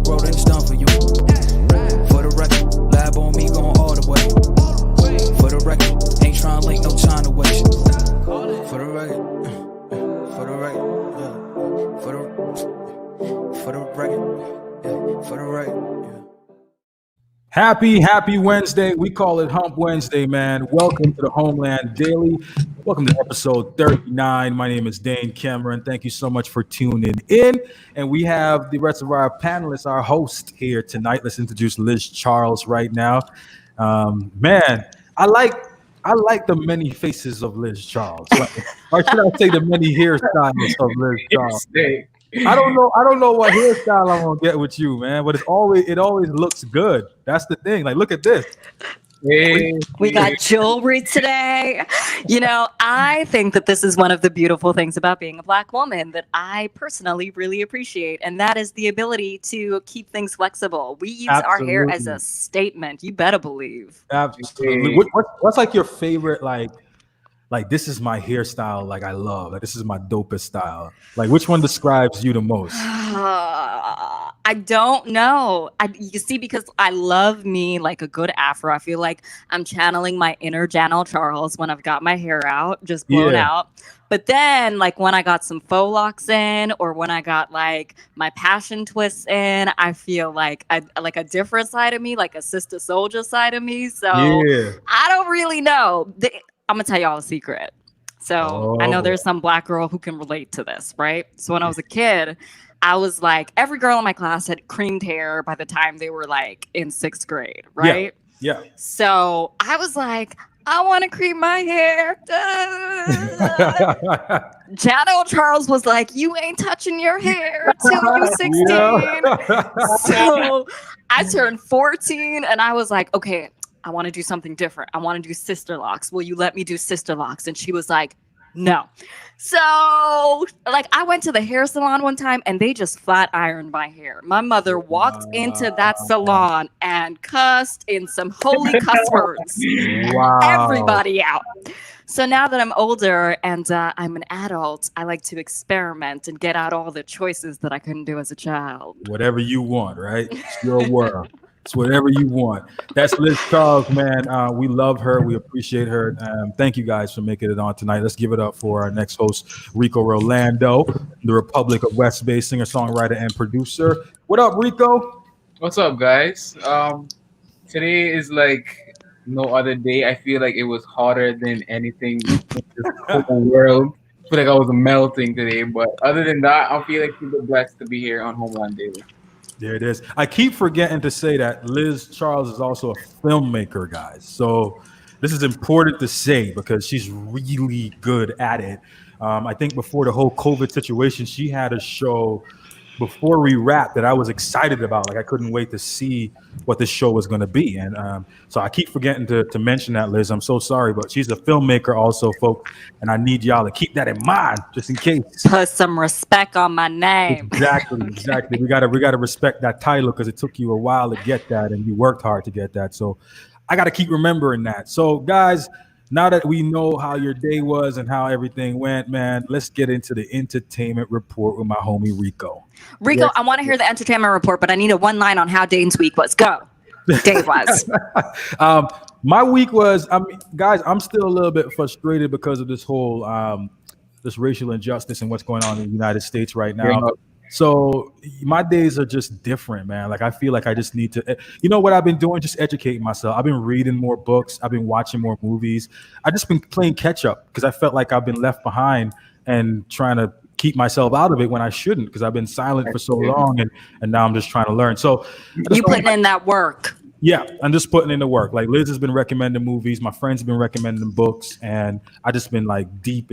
grow, then it's done for you. For the record, lab on me going all the way. For the record, ain't trying to link, no time to waste. For the record, for the record, for the record, for the record. Happy Wednesday. We call it Hump Wednesday, man. Welcome to the Homeland Daily. Welcome to episode 39. My name is Dane Cameron. Thank you so much for tuning in. And we have the rest of our panelists, our host here tonight. Let's introduce Liz Charles right now. Man, I like the many faces of Liz Charles. Or should I say the many hairstyles of Liz Charles? I don't know what hairstyle I'm gonna get with you, man. But it always looks good. That's the thing. Like, look at this. We got jewelry today. You know, I think that this is one of the beautiful things about being a Black woman that I personally really appreciate, and that is the ability to keep things flexible. We use our hair as a statement. You better believe. Absolutely. What's like your favorite like this is my hairstyle, like I love, like this is my dopest style. Like which one describes you the most? I don't know. You see, because I love me like a good afro. I feel like I'm channeling my inner Janelle Charles when I've got my hair out, just blown out. But then like when I got some faux locks in, or when I got like my passion twists in, I feel like like a different side of me, like a sister soldier side of me. So I don't really know. I'm gonna tell y'all a secret. So I know there's some Black girl who can relate to this, right? So when I was a kid, I was like, every girl in my class had creamed hair by the time they were like in 6th grade, right? Yeah. So I was like, I want to cream my hair. Janelle Charles was like, you ain't touching your hair till you're 16. So I turned 14 and I was like, okay, I want to do something different. I want to do sister locks. Will you let me do sister locks? And she was like, no. So like I went to the hair salon one time and they just flat ironed my hair. My mother walked into that salon and cussed in some holy cuss words. Everybody out. So now that I'm older and I'm an adult, I like to experiment and get out all the choices that I couldn't do as a child. Whatever you want, right? It's your world. It's whatever you want. That's Liz Charles, man. We love her. We appreciate her. Thank you guys for making it on tonight. Let's give it up for our next host, Rico Rolando, the Republic of West Bay singer, songwriter, and producer. What up, Rico? What's up, guys? Today is like no other day. I feel like it was hotter than anything in this whole world. I feel like I was melting today. But other than that, I feel like super blessed to be here on Homeland Daily. There it is. I keep forgetting to say that Liz Charles is also a filmmaker, guys. So this is important to say because she's really good at it. I think before the whole COVID situation, she had a show before we wrapped that I was excited about. Like I couldn't wait to see what this show was going to be. And so I keep forgetting to mention that, Liz. I'm so sorry, but she's a filmmaker also, folks. And I need y'all to keep that in mind just in case. Put some respect on my name. Exactly. We gotta respect that title because it took you a while to get that and you worked hard to get that. So I got to keep remembering that. So guys, now that we know how your day was and how everything went, man, let's get into the entertainment report with my homie Rico. Rico, I want to hear the entertainment report, but I need a one line on how Dane's week was. Go. Dane was. My week was, guys, I'm still a little bit frustrated because of this whole this racial injustice and what's going on in the United States right now. Yeah. So my days are just different, man. Like I feel like I just need to, you know what I've been doing? Just educating myself. I've been reading more books. I've been watching more movies. I've just been playing catch up because I felt like I've been left behind and trying to keep myself out of it when I shouldn't because I've been silent for so long and now I'm just trying to learn. So you putting in that work. Yeah, I'm just putting in the work. Like Liz has been recommending movies. My friends have been recommending books. And I just been like deep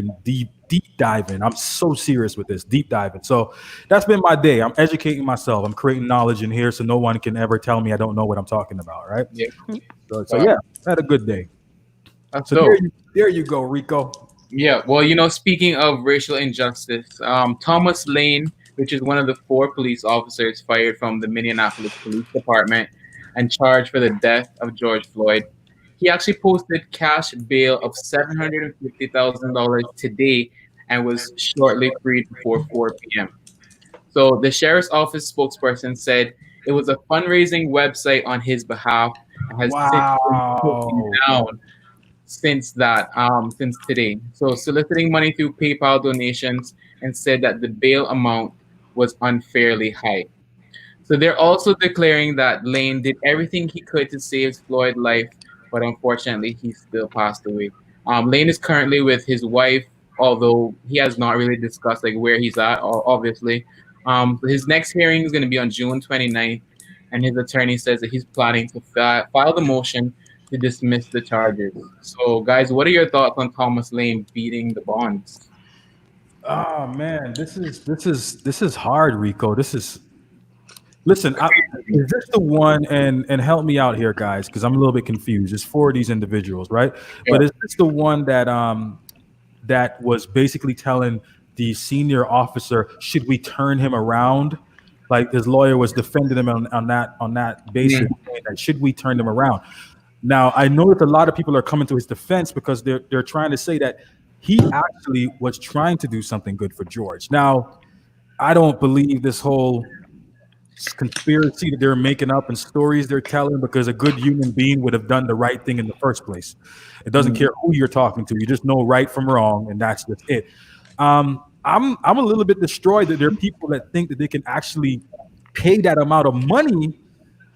diving. I'm so serious with this, deep diving. So that's been my day. I'm educating myself. I'm creating knowledge in here so no one can ever tell me I don't know what I'm talking about, right? Yeah. So yeah, I had a good day. That's so there you go, Rico. Yeah, well, you know, speaking of racial injustice, Thomas Lane, which is one of the 4 police officers fired from the Minneapolis Police Department and charged for the death of George Floyd, he actually posted cash bail of $750,000 today and was shortly freed before 4 p.m. So the sheriff's office spokesperson said It was a fundraising website on his behalf and has since been taken Wow. down since today. So soliciting money through PayPal donations and said that the bail amount was unfairly high. So they're also declaring that Lane did everything he could to save Floyd's life, but unfortunately, he still passed away. Lane is currently with his wife, although he has not really discussed like where he's at, obviously. His next hearing is going to be on June 29th, and his attorney says that he's planning to file the motion to dismiss the charges. So, guys, what are your thoughts on Thomas Lane beating the bonds? Oh man, this is hard, Rico. This is listen. Is this the one? And help me out here, guys, because I'm a little bit confused. It's for these individuals, right? Yeah. But is this the one that was basically telling the senior officer, should we turn him around? Like his lawyer was defending him on that basis, saying that should we turn him around? Now I know that a lot of people are coming to his defense because they're trying to say that he actually was trying to do something good for George. Now I don't believe this whole conspiracy that they're making up and stories they're telling because a good human being would have done the right thing in the first place. It doesn't care who you're talking to. You just know right from wrong, and that's just it. I'm a little bit destroyed that there are people that think that they can actually pay that amount of money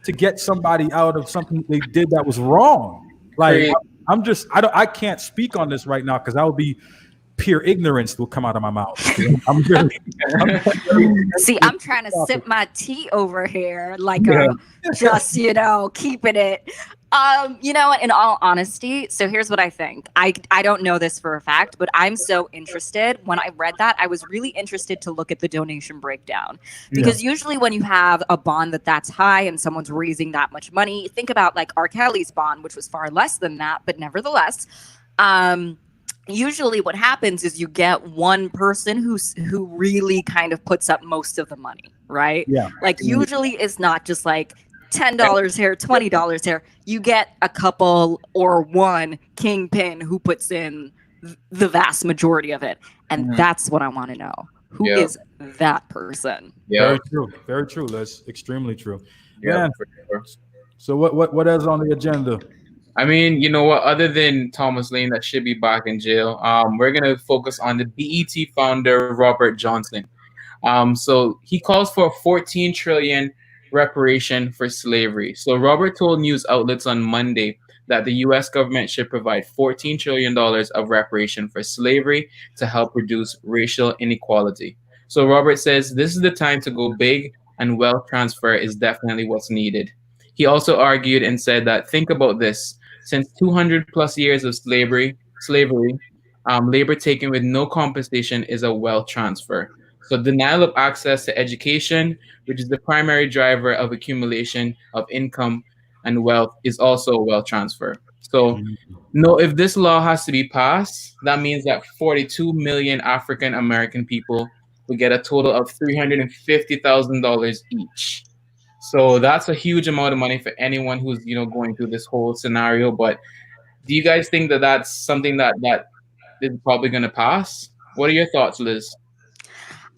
to get somebody out of something they did that was wrong. Like Crazy. I can't speak on this right now because I would be pure ignorance will come out of my mouth. I'm really, See, I'm trying to sip my tea over here, like Yeah. just keeping it. In all honesty, so here's what I think. I don't know this for a fact, but I'm so interested. When I read that, I was really interested to look at the donation breakdown because usually when you have a bond that's high and someone's raising that much money, think about like R. Kelly's bond, which was far less than that, but nevertheless. Usually what happens is you get one person who really kind of puts up most of the money, right? Yeah. Like usually it's not just like $10 here, $20 here. You get a couple or one kingpin who puts in the vast majority of it. And that's what I want to know. Who Yeah. is that person? Yeah. Very true. Very true. That's extremely true. Yeah. Man, For sure. so what else on the agenda? I mean, you know what? Other than Thomas Lane, that should be back in jail, we're gonna focus on the BET founder Robert Johnson. So he calls for 14 trillion reparation for slavery. So Robert told news outlets on Monday that the U.S. government should provide $14 trillion of reparation for slavery to help reduce racial inequality. So Robert says this is the time to go big, and wealth transfer is definitely what's needed. He also argued and said that think about this: since 200 plus years of slavery, labor taken with no compensation is a wealth transfer. So denial of access to education, which is the primary driver of accumulation of income and wealth, is also a wealth transfer. So no, if this law has to be passed, that means that 42 million African American people will get a total of $350,000 each. So that's a huge amount of money for anyone who's going through this whole scenario. But do you guys think that that's something that is probably going to pass? What are your thoughts, Liz?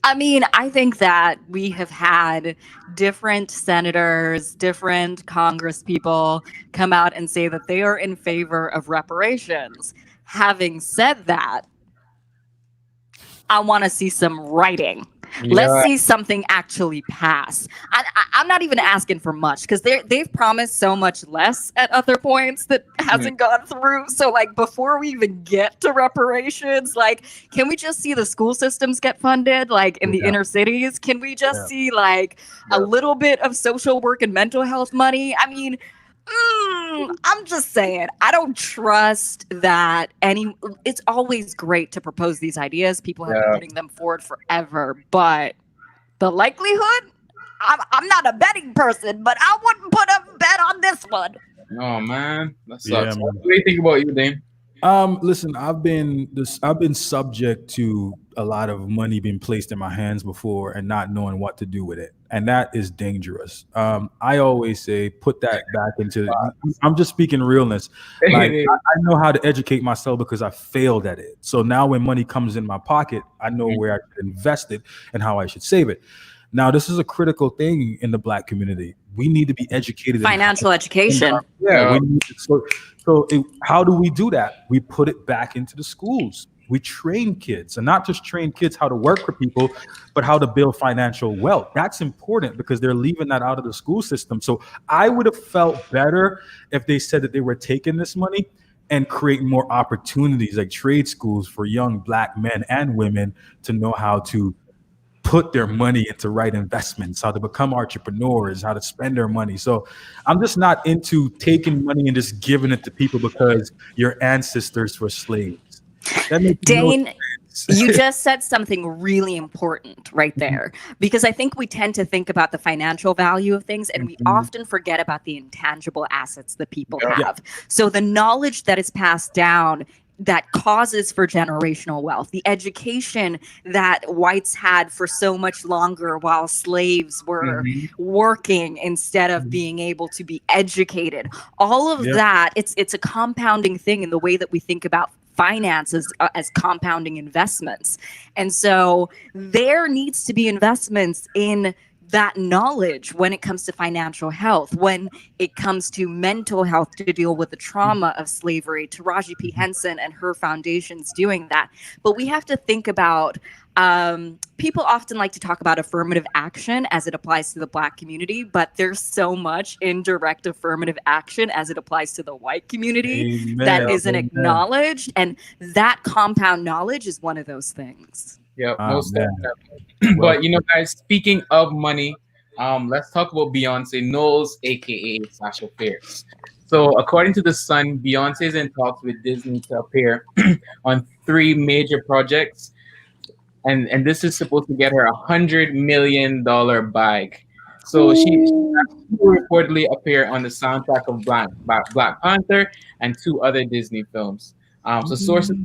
I mean, I think that we have had different senators, different Congress people come out and say that they are in favor of reparations. Having said that, I want to see some writing. Let's see something actually pass. I'm not even asking for much because they've promised so much less at other points that hasn't gone through. So like before we even get to reparations, like can we just see the school systems get funded like in the inner cities? Can we just see like a little bit of social work and mental health money? I mean, I'm just saying, I don't trust that it's always great to propose these ideas. People have been putting them forward forever, but the likelihood, I'm not a betting person, but I wouldn't put a bet on this one. Oh man, that sucks. Yeah, man. What do you think about you, Dane? Listen, I've been subject to a lot of money being placed in my hands before and not knowing what to do with it, and that is dangerous. I always say put that back into. I'm just speaking realness. Like I know how to educate myself because I failed at it. So now when money comes in my pocket, I know where I should invest it and how I should save it. Now, this is a critical thing in the Black community. we need to be educated in Financial education. we need to, how do we do that? We put it back into the schools. We train kids, and not just train kids how to work for people, but how to build financial wealth. That's important because they're leaving that out of the school system. So I would have felt better if they said that they were taking this money and creating more opportunities like trade schools for young Black men and women to know how to put their money into right investments, how to become entrepreneurs, how to spend their money. So I'm just not into taking money and just giving it to people because your ancestors were slaves. That makes Dane, no sense. you just said something really important right there, because I think we tend to think about the financial value of things and we often forget about the intangible assets that people have. So the knowledge that is passed down that causes for generational wealth, the education that whites had for so much longer while slaves were working instead of being able to be educated, all of that, it's a compounding thing in the way that we think about finances as compounding investments. And so there needs to be investments in that knowledge when it comes to financial health, when it comes to mental health, to deal with the trauma of slavery. Taraji P. Henson and her foundation's doing that. But we have to think about, people often like to talk about affirmative action as it applies to the Black community, but there's so much indirect affirmative action as it applies to the white community that isn't acknowledged. And that compound knowledge is one of those things. Yeah, most definitely. But guys, speaking of money, let's talk about Beyonce Knowles, aka Sasha Fierce. So, according to The Sun, Beyonce is in talks with Disney to appear on 3 major projects, and this is supposed to get her $100 million bag. So she will reportedly appear on the soundtrack of Black Panther and 2 other Disney films. So sources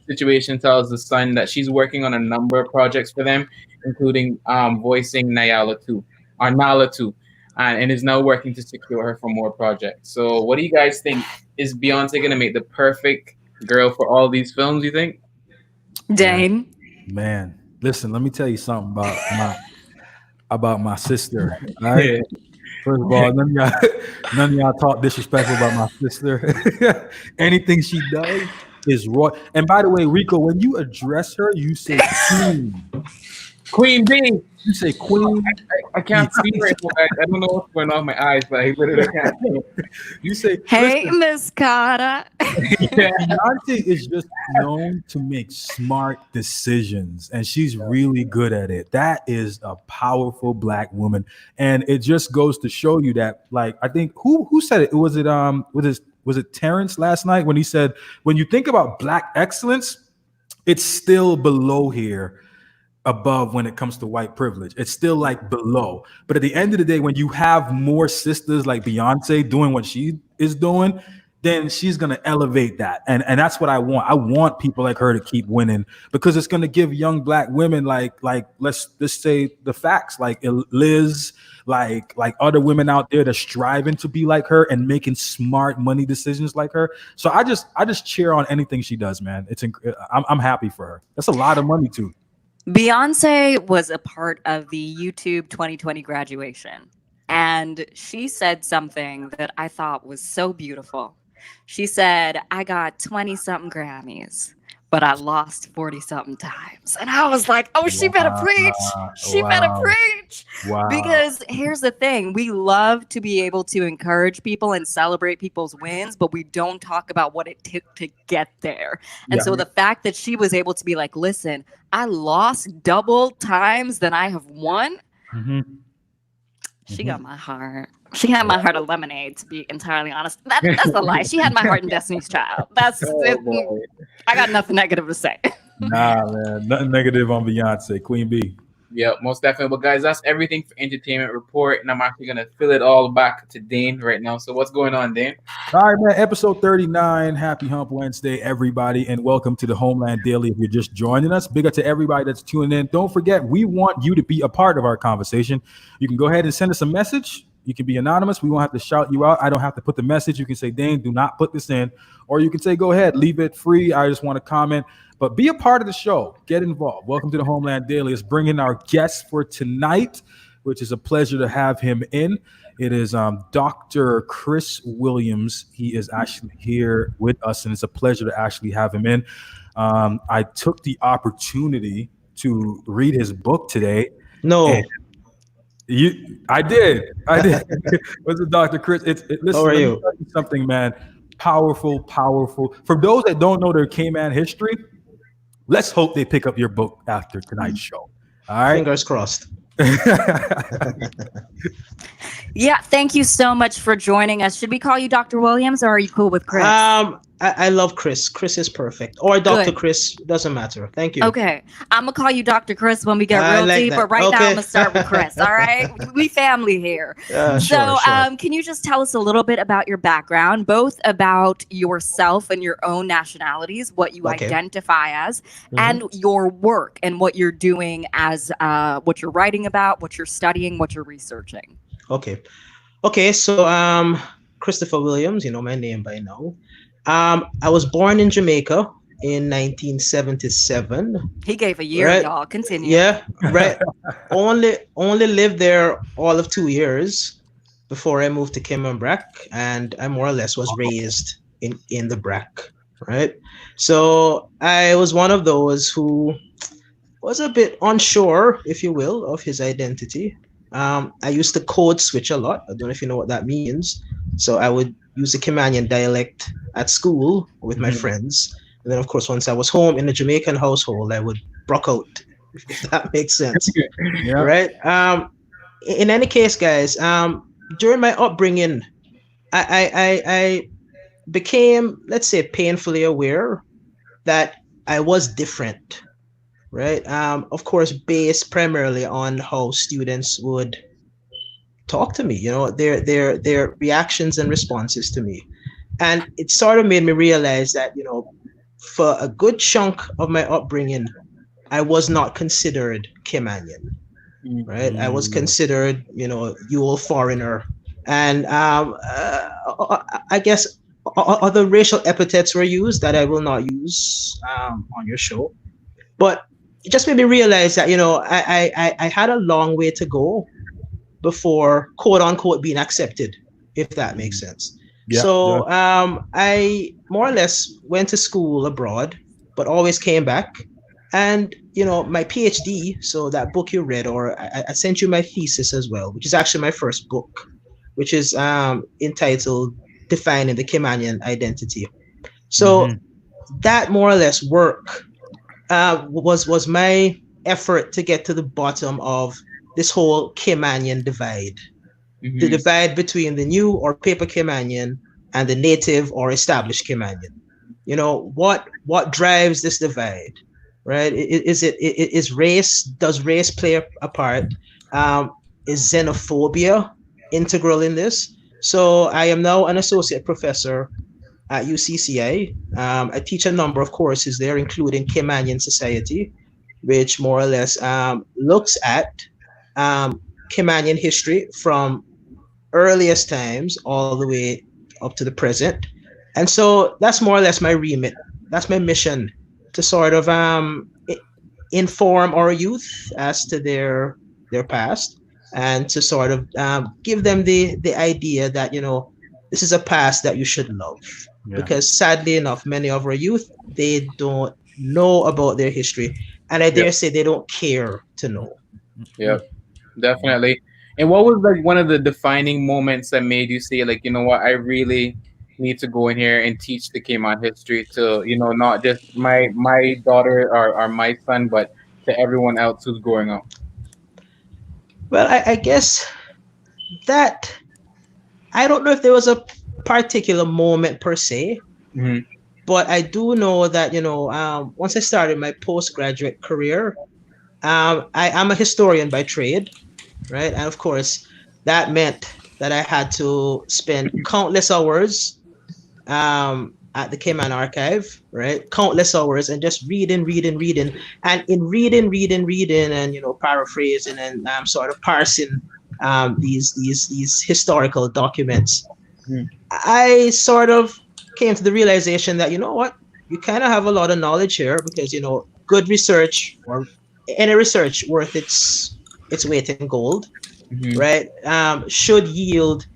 situation tells The Sun that she's working on a number of projects for them, including voicing Nala 2, and is now working to secure her for more projects. So what do you guys think? Is Beyonce going to make the perfect girl for all these films, you think? Dane? Man, listen, let me tell you something about my sister. All right? First of all, none of y'all talk disrespectful about my sister. Anything she does is raw. And by the way, Rico, when you address her, you say Queen B. You say Queen. I can't see her. I don't know what's going on with my eyes, but I literally can't see her. You say, hey, Miss Carter. Beyonce is just known to make smart decisions, and she's really good at it. That is a powerful Black woman, and it just goes to show you that. Like, I think who said it? Was it Terrence last night when he said, when you think about Black excellence, it's still below here, above when it comes to white privilege. It's still like below. But at the end of the day, when you have more sisters like Beyonce doing what she is doing, then she's going to elevate that. And that's what I want. I want people like her to keep winning, because it's going to give young Black women like let's just say the facts, like Liz, like other women out there that's striving to be like her and making smart money decisions like her. So I just cheer on anything she does, man. I'm happy for her. That's a lot of money too. Beyonce was a part of the YouTube 2020 graduation, and she said something that I thought was so beautiful. She said, I got 20-something Grammys, but I lost 40-something times. And I was like, oh, she better preach. She better preach. Wow. Because here's the thing. We love to be able to encourage people and celebrate people's wins, but we don't talk about what it took to get there. And so the fact that she was able to be like, listen, I lost double times than I have won. She got my heart. She had my heart of lemonade, to be entirely honest. That's a lie. She had my heart in Destiny's Child. That's it. I got nothing negative to say. Nah, man. Nothing negative on Beyonce. Queen B. Yeah, most definitely. But guys, that's everything for Entertainment Report. And I'm actually going to fill it all back to Dane right now. So what's going on, Dane? All right, man. Episode 39. Happy Hump Wednesday, everybody. And welcome to the Homeland Daily. If you're just joining us, big up to everybody that's tuning in. Don't forget, we want you to be a part of our conversation. You can go ahead and send us a message. You can be anonymous. We won't have to shout you out. I don't have to put the message. You can say, Dane, do not put this in. Or you can say, go ahead, leave it free. I just want to comment. But be a part of the show. Get involved. Welcome to the Homeland Daily. Let's bring in our guest for tonight. which is a pleasure to have him in. It is Dr. Chris Williams. He is actually here with us, and it's a pleasure to actually have him in. I took the opportunity to read his book today. No. I did. What's it, Dr. Chris? Listen, How are let me you? tell you something, man. Powerful, powerful. For those that don't know their Cayman history, let's hope they pick up your book after tonight's show. All right. Fingers crossed. Yeah, thank you so much for joining us. Should we call you Dr. Williams, or are you cool with Chris? I love Chris. Chris is perfect. Or Dr. Good. Chris, doesn't matter. Thank you. Okay, I'm gonna call you Dr. Chris when we get I real like deep, that. but right now Okay. I'm gonna start with Chris. All right, we family here. Sure, So, sure. can you just tell us a little bit about your background, both about yourself and your own nationalities, what you Okay. identify as, Mhm. and your work and what you're doing as what you're writing about, what you're studying, what you're researching. Okay, so Christopher Williams, you know my name by now. I was born in Jamaica in 1977. He gave a year, Right. y'all. Continue. Yeah, right. only lived there all of 2 years before I moved to Cayman Brac, and I more or less was raised in the Brac, right? So I was one of those who was a bit unsure, if you will, of his identity. I used to code switch a lot. I don't know if you know what that means. So I would use the Caymanian dialect at school with my friends. And then, of course, once I was home in a Jamaican household, I would brock out, if that makes sense. Yeah. Right? In any case, guys, during my upbringing, I became, let's say, painfully aware that I was different. Right. Of course, based primarily on how students would talk to me, you know, their reactions and responses to me. And it sort of made me realize that, you know, for a good chunk of my upbringing, I was not considered Caymanian. Right. I was considered, you know, you old foreigner. And I guess other racial epithets were used that I will not use on your show. But it just made me realize that, you know, I had a long way to go before quote unquote being accepted, if that makes sense. Yeah, So I more or less went to school abroad, but always came back. And, you know, my PhD, so that book you read, or I sent you my thesis as well, which is actually my first book, which is entitled Defining the Caymanian Identity. So that more or less work was my effort to get to the bottom of this whole Caymanian divide, the divide between the new or paper Caymanian and the native or established Caymanian. You know, what drives this divide, right? Is race? Does race play a part? Is xenophobia integral in this? So I am now an associate professor at UCCI. I teach a number of courses there, including Caymanian Society, which more or less looks at Caymanian history from earliest times all the way up to the present. And so that's more or less my remit. That's my mission, to sort of inform our youth as to their past, and to sort of give them the idea that, you know, this is a past that you should love. Yeah. Because sadly enough, many of our youth, they don't know about their history, and I dare say they don't care to know. Yep, definitely. And what was like one of the defining moments that made you say, like, you know what, I really need to go in here and teach the Cayman history to, you know, not just my daughter or my son, but to everyone else who's growing up? Well, I guess that I don't know if there was a particular moment per se, but I do know that, you know, once I started my postgraduate career, I am a historian by trade, right? And of course, that meant that I had to spend countless hours at the Cayman Archive, right? Countless hours, and just reading. And in reading, and, you know, paraphrasing and sort of parsing these historical documents, I sort of came to the realization that, you know what, you kind of have a lot of knowledge here, because, you know, good research, or any research worth its weight in gold, Mhm. right, should yield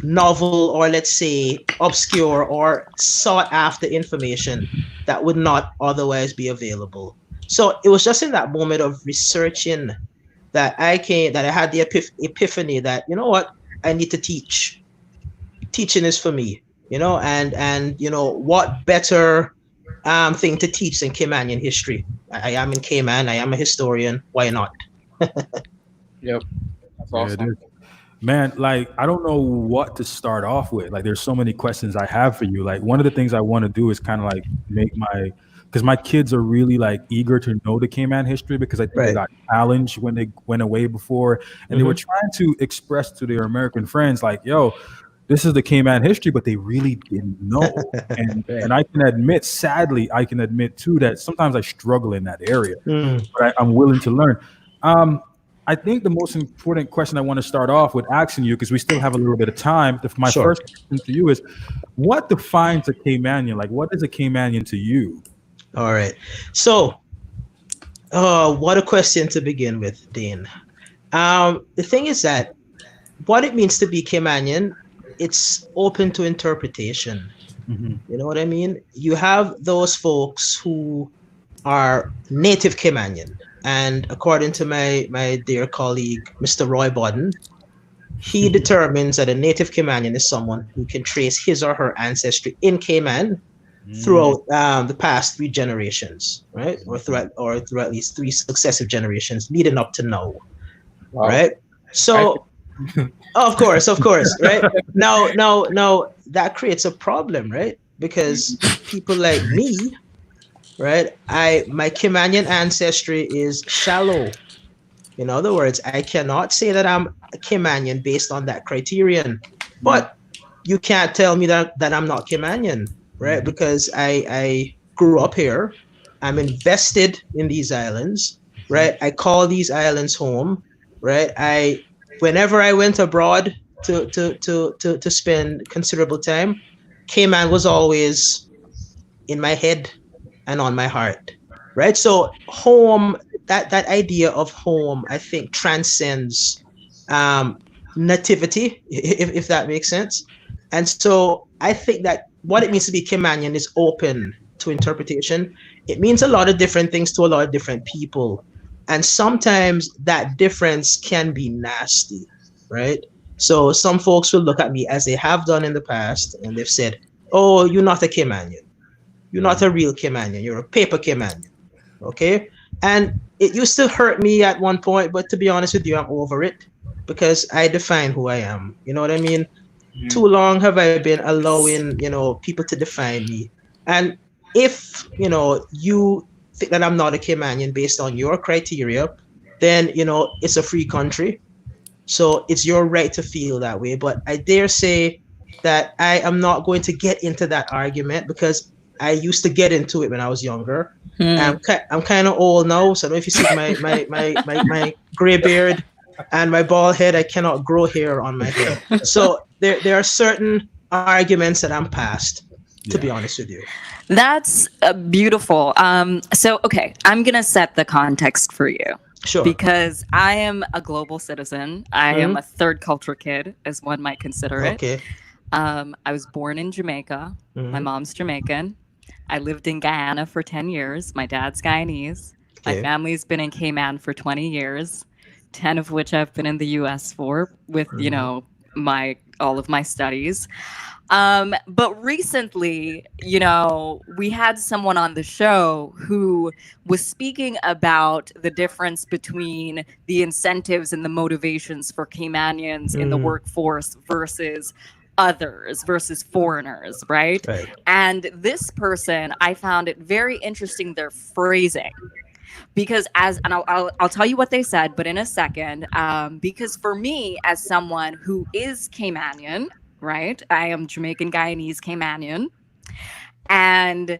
novel, or let's say obscure or sought after information that would not otherwise be available. So it was just in that moment of researching that I had the epiphany that, you know what, I need to teach. Teaching is for me, and what better thing to teach than Caymanian history. I am in Cayman. I am a historian. Why not? Yep. That's Yeah, it awesome. is. Man, like I don't know what to start off with. Like there's so many questions I have for you. Like one of the things I want to do is kind of like make my because my kids are really like eager to know the Cayman history because I think they Right. got challenged when they went away before and they were Mm-hmm. trying to express to their American friends like, yo, this is the Cayman history, but they really didn't know. And Right. I can admit, sadly, I can admit too that sometimes I struggle in that area, Mm, but I'm willing to learn. Um, I think the most important question I want to start off with asking you, because we still have a little bit of time. My sure. first question to you is, what defines a Caymanian? Like, what is a Caymanian to you? All right. So, what a question to begin with, Dean. The thing is that what it means to be Caymanian, it's open to interpretation. Hmm. You know what I mean? You have those folks who are native Caymanian. And according to my dear colleague, Mr. Roy Bodden, he determines that a native Caymanian is someone who can trace his or her ancestry in Cayman Mm. throughout the past 3 generations, right? Or through at least 3 successive generations leading up to now, Wow. right? I So, of course, right? Now, that creates a problem, right? Because people like me, right? My Kimanian ancestry is shallow. In other words, I cannot say that I'm a Kimanian based on that criterion. Mhm. But you can't tell me that I'm not Kimanian, right? Mhm. Because I grew up here. I'm invested in these islands, right? I call these islands home, right? I Whenever I went abroad to spend considerable time, Cayman was always in my head and on my heart, right? So home, that idea of home, I think transcends um, nativity, if that makes sense. And so I think that what it means to be Kimanian is open to interpretation. It means a lot of different things to a lot of different people, and sometimes that difference can be nasty, right? So some folks will look at me as they have done in the past, and they've said, "Oh, you're not a Kimanian. You're Yeah. not a real Kimanian. You're a paper Kimanian." Okay. And it used to hurt me at one point, but to be honest with you, I'm over it because I define who I am. You know what I mean? Mhm. Too long have I been allowing, people to define me. And if, you think that I'm not a Kimanian based on your criteria, then, it's a free country. So it's your right to feel that way. But I dare say that I am not going to get into that argument because I used to get into it when I was younger. Hmm. I'm kind of old now, so I don't know if you see my gray beard and my bald head. I cannot grow hair on my head. So there are certain arguments that I'm past, to be Yeah. honest with you. That's beautiful. Okay, I'm going to set the context for you Sure. because I am a global citizen. I am Hmm. a third culture kid, as one might consider it. Okay. I was born in Jamaica. My Hmm. mom's Jamaican. I lived in Guyana for 10 years. My dad's Guyanese. My Okay. family's been in Cayman for 20 years, 10 of which I've been in the US for with, Hmm. my all of my studies. But recently, we had someone on the show who was speaking about the difference between the incentives and the motivations for Caymanians in the Hmm. workforce versus others versus foreigners, right? Right. And this person, I found it very interesting their phrasing because I'll tell you what they said, but in a second, because for me as someone who is Caymanian, right, I am Jamaican Guyanese Caymanian, and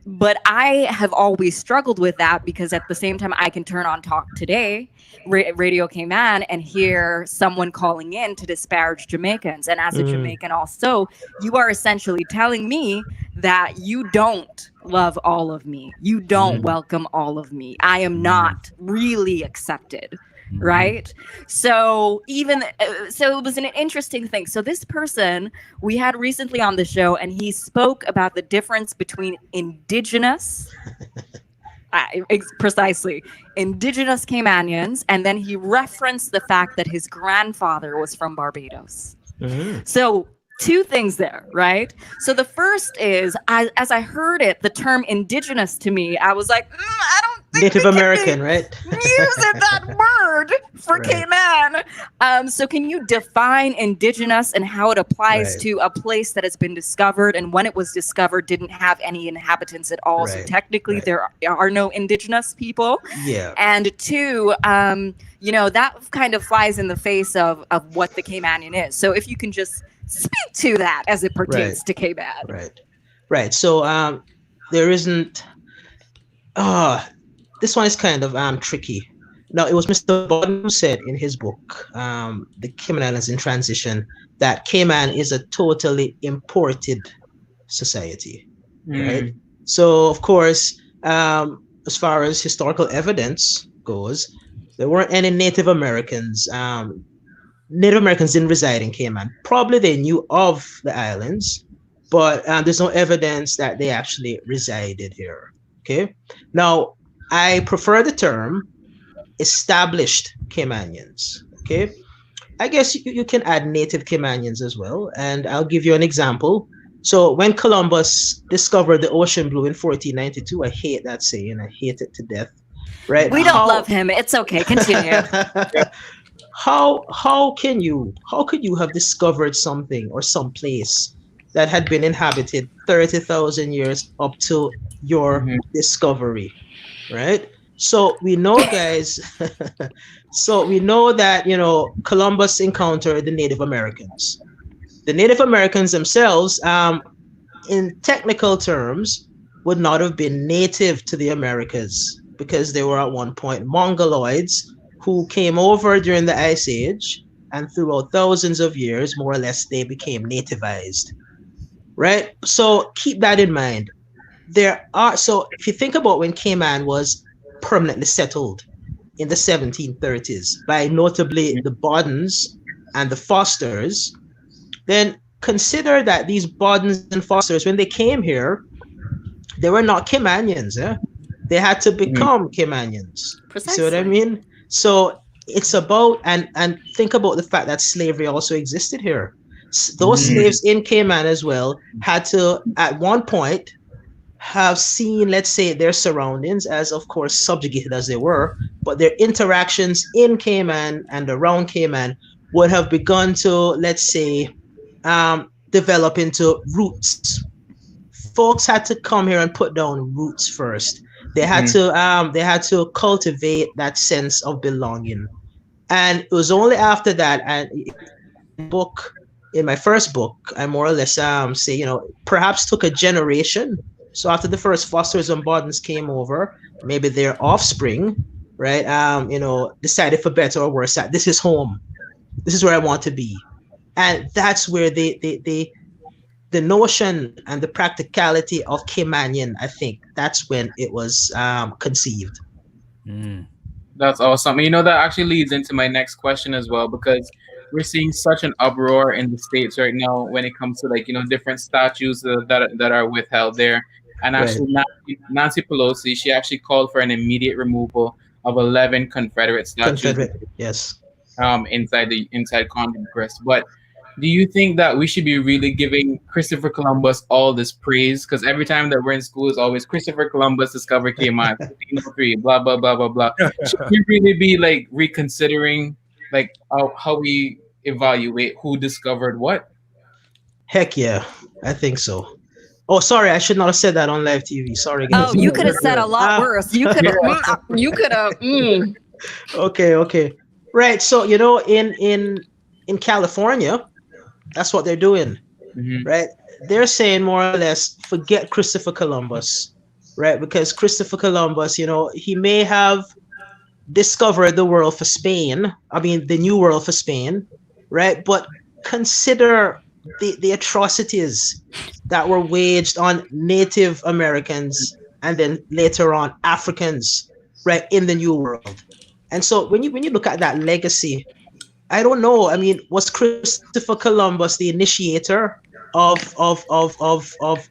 but I have always struggled with that because at the same time I can turn on Talk Today, Radio Cayman, and hear someone calling in to disparage Jamaicans. And as a Hmm. Jamaican, also, you are essentially telling me that you don't love all of me, you don't Mhm. welcome all of me. I am Mhm. not really accepted. right? So so it was an interesting thing. So this person we had recently on the show, and he spoke about the difference between indigenous, precisely, indigenous Caymanians, and then he referenced the fact that his grandfather was from Barbados. So two things there, right? So the first is, as I heard it, the term indigenous to me, I was like, I don't think Native American, right? using that word for Cayman. So can you define indigenous and how it applies to a place that has been discovered, and when it was discovered didn't have any inhabitants at all? So technically there are no indigenous people. Yeah. And two, that kind of flies in the face of what the Caymanian is. So if you can just speak to that as it pertains to Cayman. Right. So there isn't. This one is kind of tricky. Now, it was Mr. Borden who said in his book, The Cayman Islands in Transition, that Cayman is a totally imported society, right? So, of course, as far as historical evidence goes, there weren't any Native Americans. Native Americans didn't reside in Cayman. Probably they knew of the islands, but there's no evidence that they actually resided here. Okay. Now, I prefer the term established Caymanians. Okay. I guess you can add native Caymanians as well. And I'll give you an example. So when Columbus discovered the ocean blue in 1492, I hate that saying. I hate it to death. Right. We don't love him. It's okay. Continue. How could you have discovered something or some place that had been inhabited 30,000 years up to your discovery, right? So we know, guys, so we know that, Columbus encountered the Native Americans. The Native Americans themselves, in technical terms, would not have been native to the Americas because they were at one point Mongoloids who came over during the Ice Age, and throughout thousands of years, more or less, they became nativized, right? So keep that in mind. So if you think about when Cayman was permanently settled in the 1730s by notably the Bordens and the Fosters, then consider that these Bordens and Fosters, when they came here, they were not Caymanians. They had to become Caymanians. Precisely. See what I mean? So it's about, and think about the fact that slavery also existed here. Those slaves in Cayman as well had to, at one point, have seen, let's say, their surroundings as, of course, subjugated as they were, but their interactions in Cayman and around Cayman would have begun to, let's say, develop into roots. Folks had to come here and put down roots first. They had to cultivate that sense of belonging, and it was only after that. And in my first book, I more or less say, perhaps took a generation. So after the first Fosters and Bordens came over, maybe their offspring, right, decided for better or worse that this is home, this is where I want to be, and that's where the notion and the practicality of Caymanian, I think that's when it was conceived. That's awesome. That actually leads into my next question as well, because we're seeing such an uproar in the States right now when it comes to different statues that are withheld there. And actually, Nancy Pelosi, she actually called for an immediate removal of 11 Confederate statues. Yes. Inside Congress. But do you think that we should be really giving Christopher Columbus all this praise? Because every time that we're in school, it's always Christopher Columbus discovered Cayman, 1503, blah, blah, blah, blah, blah. Should we really be reconsidering how we evaluate who discovered what? Heck yeah, I think so. Oh, sorry, I should not have said that on live TV. Sorry, guys. Oh, you could have said a lot worse. You could have. You could have. Okay. Right. So in California, that's what they're doing, right? They're saying more or less, forget Christopher Columbus, right? Because Christopher Columbus, he may have discovered the world for Spain. I mean, the new world for Spain, right? But consider the atrocities that were waged on Native Americans and then later on Africans, right, in the New World. And so when you look at that legacy, I don't know. I mean, was Christopher Columbus the initiator of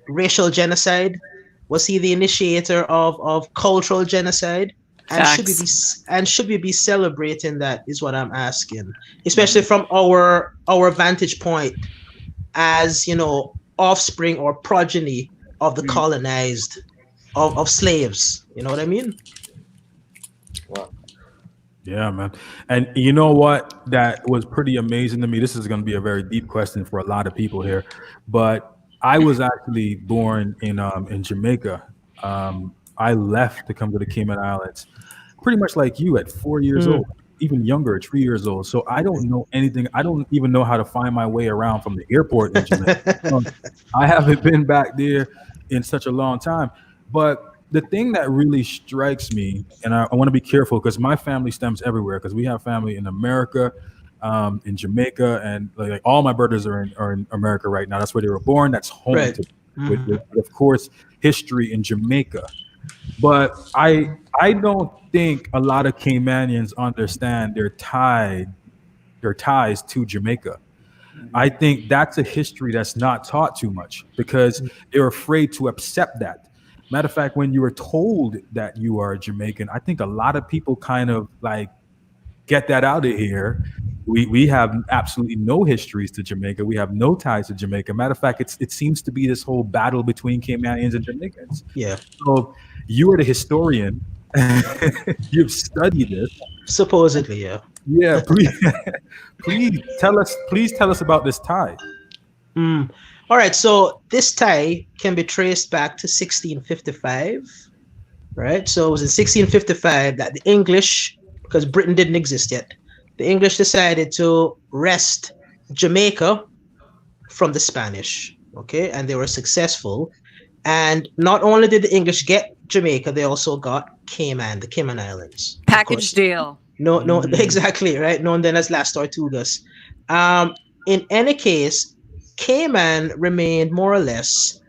racial genocide? Was he the initiator of cultural genocide? And Facts. should we be celebrating that? Is what I'm asking, especially from our vantage point as offspring or progeny of the Mm. colonized of slaves. You know what I mean? Wow. Yeah, man. And you know what? That was pretty amazing to me. This is going to be a very deep question for a lot of people here, but I was actually born in Jamaica. I left to come to the Cayman Islands, pretty much like you at 4 years Mm. old, even younger at 3 years old. So I don't know anything. I don't even know how to find my way around from the airport in Jamaica. Um, I haven't been back there in such a long time. But the thing that really strikes me, and I want to be careful because my family stems everywhere because we have family in America, in Jamaica, and like all my brothers are in America right now. That's where they were born. That's home Right. to, Mhm. with of course, history in Jamaica. But I don't think a lot of Caymanians understand their ties to Jamaica. I think that's a history that's not taught too much because they're afraid to accept that. Matter of fact, when you are told that you are Jamaican, I think a lot of people kind of like get that out of here. We have absolutely no histories to Jamaica. We have no ties to Jamaica. Matter of fact, it seems to be this whole battle between Caymanians and Jamaicans. Yeah. So you are the historian. You've studied this. Supposedly, yeah. Yeah, please, please tell us about this tie. Mm. All right. So this tie can be traced back to 1655, right? So it was in 1655 that the English, because Britain didn't exist yet, the English decided to wrest Jamaica from the Spanish. Okay, and they were successful. And not only did the English get Jamaica, they also got Cayman, the Cayman Islands. Of Package course, deal. no, exactly, right? Known then as Las Tortugas. In any case, Cayman remained more or less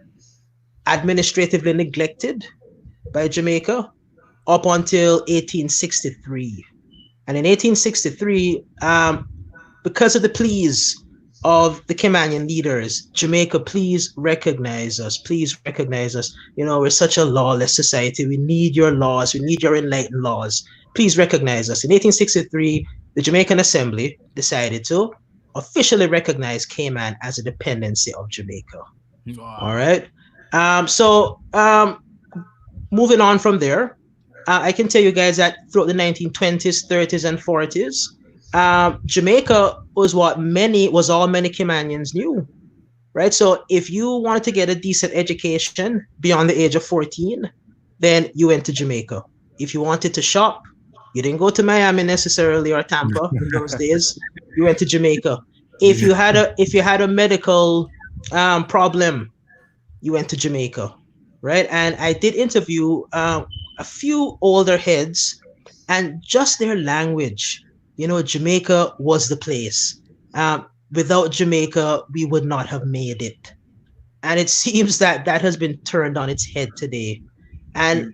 administratively neglected by Jamaica up until 1863. And in 1863, because of the pleas of the Caymanian leaders, Jamaica, please recognize us. Please recognize us. We're such a lawless society. We need your laws. We need your enlightened laws. Please recognize us. In 1863, the Jamaican Assembly decided to officially recognize Cayman as a dependency of Jamaica. All Wow. right. Moving on from there, I can tell you guys that throughout the 1920s, 30s, and 40s, Jamaica was all many Caymanians knew, right? So if you wanted to get a decent education beyond the age of 14, then you went to Jamaica. If you wanted to shop, you didn't go to Miami necessarily or Tampa in those days. You went to Jamaica. If you had a medical problem, you went to Jamaica, right? And I did interview a few older heads, and just their language, Jamaica was the place. Without Jamaica, we would not have made it. And it seems that that has been turned on its head today. And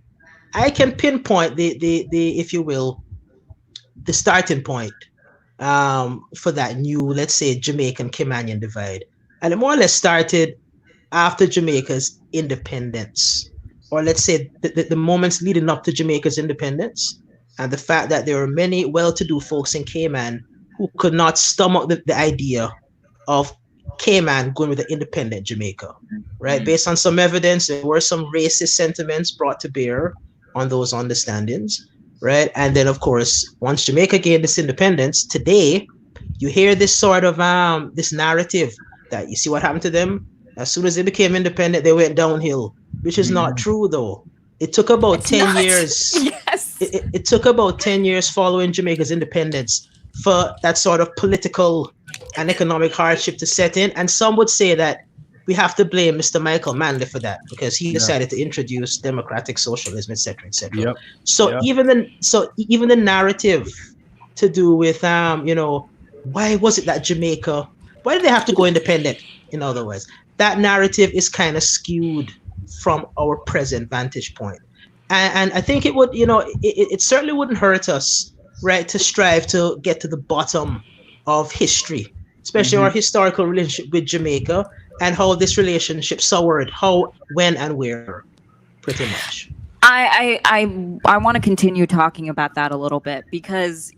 I can pinpoint the if you will, the starting point for that new, let's say, Jamaican Caymanian divide. And it more or less started after Jamaica's independence, or let's say the moments leading up to Jamaica's independence, and the fact that there were many well-to-do folks in Cayman who could not stomach the idea of Cayman going with an independent Jamaica, right? Based on some evidence, there were some racist sentiments brought to bear on those understandings, right? And then, of course, once Jamaica gained its independence, today you hear this sort of this narrative that you see what happened to them. As soon as they became independent, they went downhill, which is not true, though. It took about It's 10 not. years. Yes. It took about 10 years following Jamaica's independence for that sort of political and economic hardship to set in. And some would say that we have to blame Mr. Michael Manley for that because he decided to introduce democratic socialism, etc., etc. Yep. So Yep. even the narrative to do with why was it that Jamaica, why did they have to go independent? In other words, that narrative is kind of skewed from our present vantage point. And I think it would, it certainly wouldn't hurt us right, to strive to get to the bottom of history, especially our Mm-hmm. historical relationship with Jamaica and how this relationship soured, how, when, and where, pretty much. I want to continue talking about that a little bit because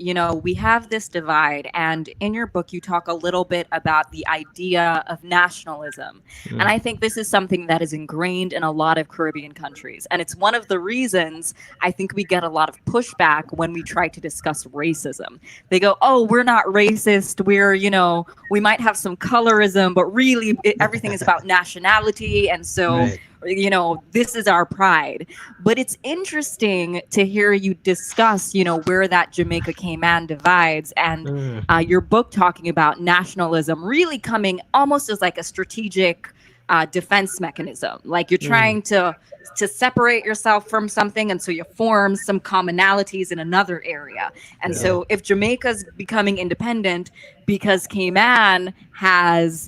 we have this divide, and in your book you talk a little bit about the idea of nationalism, and Mm, I think this is something that is ingrained in a lot of Caribbean countries, and it's one of the reasons I think we get a lot of pushback when we try to discuss racism. They go, "Oh, we're not racist. We might have some colorism, but really everything is about nationality, and so." right. This is our pride. But it's interesting to hear you discuss, where that Jamaica Cayman divides, and Mm, your book talking about nationalism really coming almost as like a strategic defense mechanism. Like you're mm, trying to separate yourself from something, and so you form some commonalities in another area. And yeah. so if Jamaica's becoming independent because Cayman has,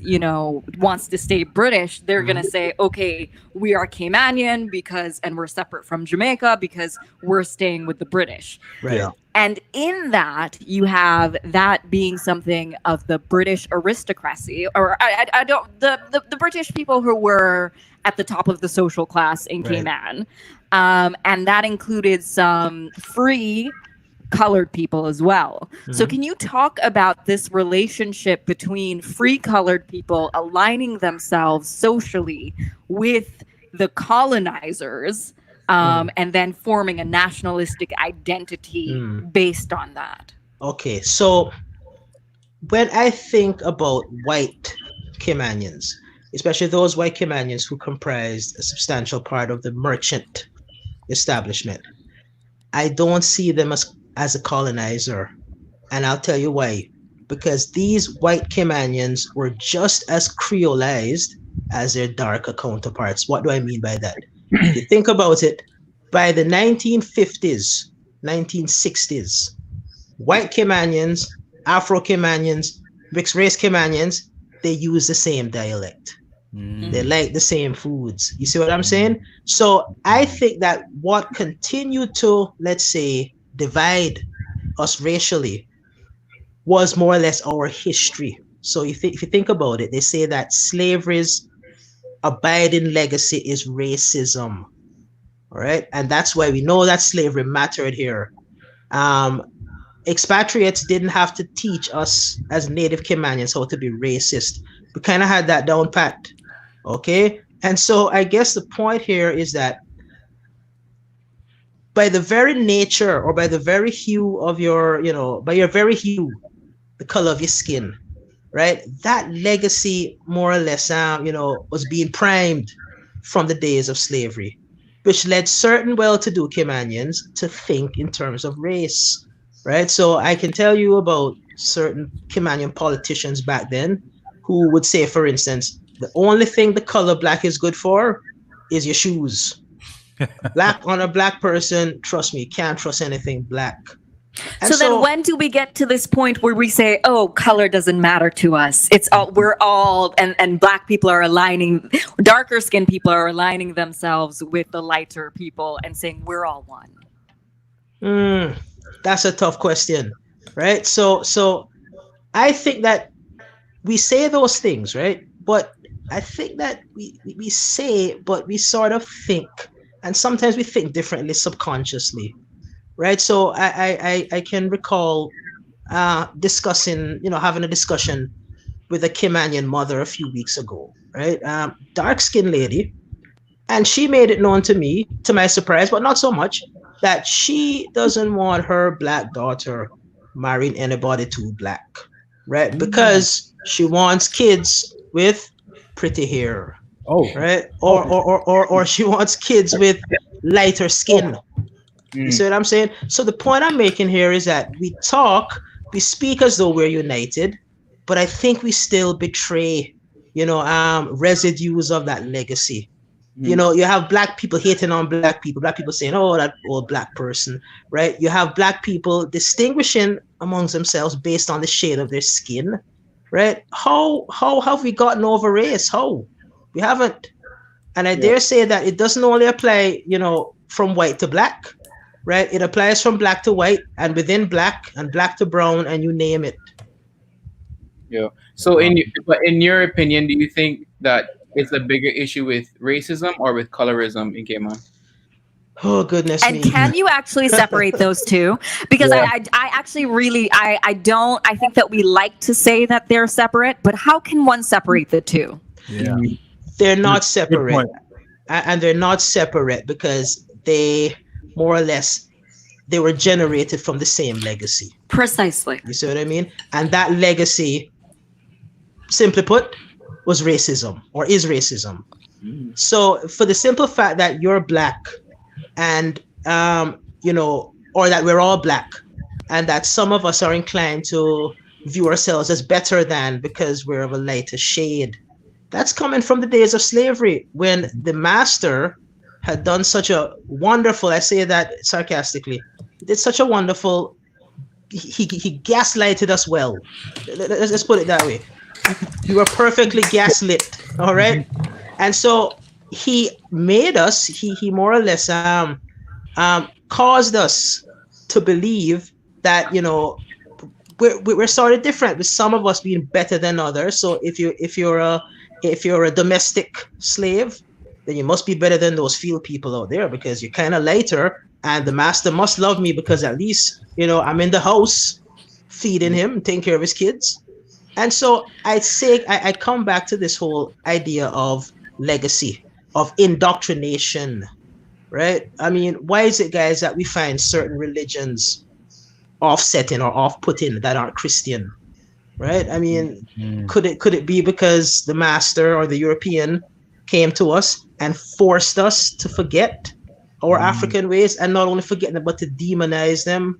wants to stay British, they're going to Mhm. say, okay, we are Caymanian and we're separate from Jamaica because we're staying with the British. Right. Yeah. And in that, you have that being something of the British aristocracy, or I don't, the British people who were at the top of the social class in Right. Cayman. And that included some free colored people as well. So, Mhm. can you talk about this relationship between free colored people aligning themselves socially with the colonizers, Mm, and then forming a nationalistic identity mm. based on that? Okay, so when I think about white Caymanians, especially those white Caymanians who comprised a substantial part of the merchant establishment, I don't see them as a colonizer. And I'll tell you why. Because these white Caymanians were just as creolized as their darker counterparts. What do I mean by that? If you think about it, by the 1950s, 1960s, white Caymanians, Afro Caymanians, mixed race Caymanians, they use the same dialect. They Mm-hmm. like the same foods. You see what I'm saying? So I think that what continued to, let's say, divide us racially was more or less our history. So if you think about it, they say that slavery's abiding legacy is racism. All right. And that's why we know that slavery mattered here. Um, Expatriates didn't have to teach us as native Caymanians how to be racist. We kind of had that down pat. Okay. And so I guess the point here is that by the very nature or by the very hue of your, by your very hue, the color of your skin, right? That legacy more or less, was being primed from the days of slavery, which led certain well-to-do Caymanians to think in terms of race, right? So I can tell you about certain Caymanian politicians back then who would say, for instance, the only thing the color black is good for is your shoes. Black on a black person, trust me, you can't trust anything black. And So then, so, when do we get to this point where we say, "Oh, color doesn't matter to us"? It's all we're all, and black people are aligning, darker skinned people are aligning themselves with the lighter people and saying we're all one. mm, that's a tough question, right? So I think that we say those things, right? But I think that we say, but we sort of think, and sometimes we think differently subconsciously, right? So I can recall discussing, having a discussion with a Kimanian mother a few weeks ago, right? Dark skinned lady, and she made it known to me, to my surprise, but not so much, that she doesn't want her black daughter marrying anybody too black, right? Because she wants kids with pretty hair, Oh, right? Or okay. or she wants kids with lighter skin. You Mm. see what I'm saying? So the point I'm making here is that we speak as though we're united, but I think we still betray, residues of that legacy. Mm. You have black people hating on black people saying, "Oh, that old black person," right? You have black people distinguishing amongst themselves based on the shade of their skin, right? How have we gotten over race? How? We haven't. And I Yeah. dare say that it doesn't only apply, from white to black. right? It applies from black to white and within black and black to brown and you name it. Yeah. So but in your opinion, do you think that it's a bigger issue with racism or with colorism in Cayman? Oh goodness And me. can you actually separate those two? Because Yeah. I actually really, I don't, I think that we like to say that they're separate, but how can one separate the two? Yeah. They're not Good separate. point. And they're not separate because they more or less they were generated from the same legacy. Precisely. You see what I mean? And that legacy, simply put, was racism or is racism. So for the simple fact that you're black and or that we're all black and that some of us are inclined to view ourselves as better than because we're of a lighter shade, that's coming from the days of slavery when the master had done such a wonderful, I say that sarcastically, did such a wonderful, he gaslighted us well. Let's put it that way. We were perfectly gaslit, all right? And so he made us, he more or less caused us to believe that, we're sort of different, with some of us being better than others. So if you're a domestic slave, then you must be better than those field people out there because you're kind of lighter, and the master must love me because at least I'm in the house feeding him, taking care of his kids. And so I come back to this whole idea of legacy, of indoctrination, right? I mean, why is it, guys, that we find certain religions offsetting or off-putting that aren't Christian, right? I mean, could it be because the master or the European came to us and forced us to forget our African ways, and not only forget them, but to demonize them?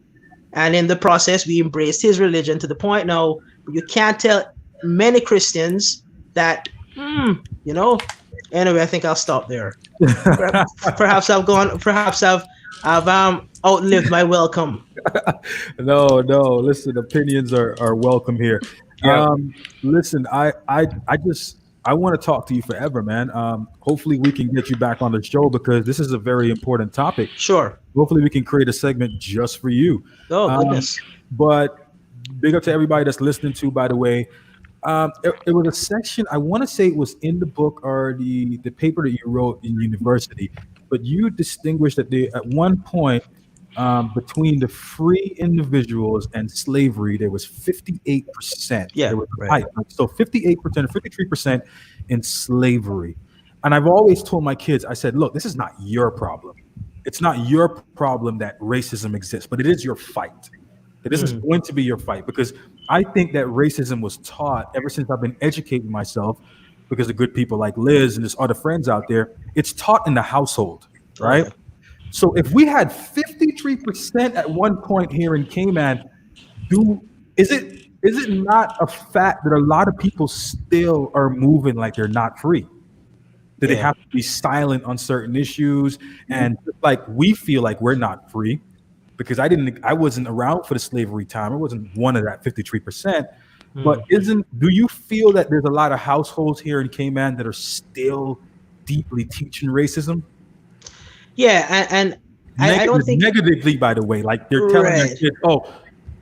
And in the process, we embraced his religion to the point now you can't tell many Christians that, Anyway, I think I'll stop there. Perhaps I've outlived my welcome. No. Listen, opinions are welcome here. Yeah. Listen, I want to talk to you forever, man. Hopefully we can get you back on the show because this is a very important topic. Sure. Hopefully we can create a segment just for you. Oh, goodness. But big up to everybody that's listening to, by the way. It was a section, I want to say it was in the book or the paper that you wrote in university, but you distinguished that at one point between the free individuals and slavery, there was 58%. Yeah, there was right. So 58% or 53% in slavery. And I've always told my kids, I said, look, this is not your problem. It's not your problem that racism exists, but it is your fight. This is going to be your fight, because I think that racism was taught ever since I've been educating myself, because of good people like Liz and there's other friends out there. It's taught in the household, right? Okay. So if we had 53% at one point here in Cayman, is it not a fact that a lot of people still are moving like they're not free? That they have to be silent on certain issues, and like we feel like we're not free. Because I wasn't around for the slavery time. I wasn't one of that 53%. But do you feel that there's a lot of households here in Cayman that are still deeply teaching racism? Yeah, and I don't think negatively, by the way, like they're telling their kids, oh,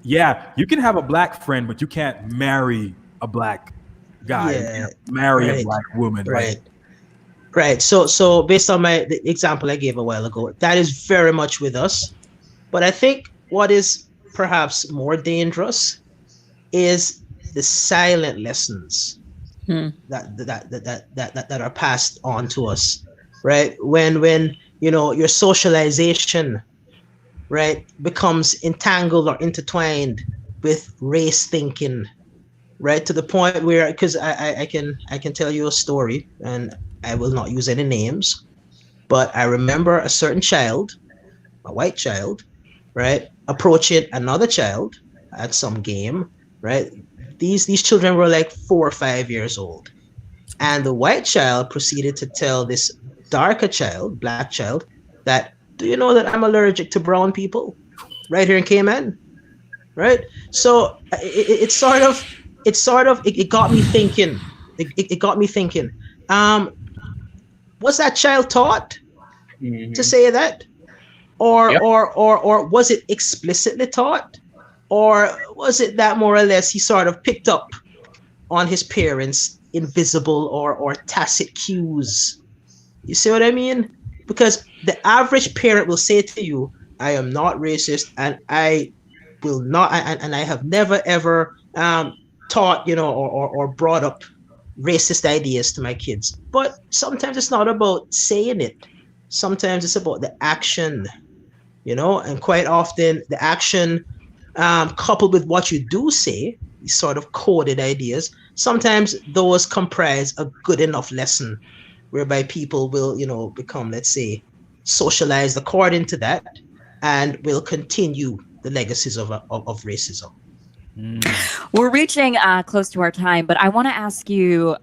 yeah, you can have a black friend, but you can't marry a black guy, marry a black woman, right? Right. So based on the example I gave a while ago, that is very much with us. But I think what is perhaps more dangerous is the silent lessons that are passed on to us, right? When your socialization, right, becomes entangled or intertwined with race thinking, right, to the point where, because I can tell you a story, and I will not use any names, but I remember a certain child, a white child, right, approaching another child at some game, right? These children were like 4 or 5 years old, and the white child proceeded to tell this darker child, black child, that, do you know that I'm allergic to brown people right here in Cayman, right? So it got me thinking. It got me thinking. Was that child taught to say that? Or Yep. or was it explicitly taught? Or was it that more or less he sort of picked up on his parents' invisible or tacit cues? You see what I mean? Because the average parent will say to you, I am not racist and I will not, and I have never ever taught, or brought up racist ideas to my kids. But sometimes it's not about saying it. Sometimes it's about the action, and quite often the action, coupled with what you do say, these sort of coded ideas, sometimes those comprise a good enough lesson whereby people will, become, let's say, socialized according to that and will continue the legacies of racism. We're reaching close to our time, but I want to ask you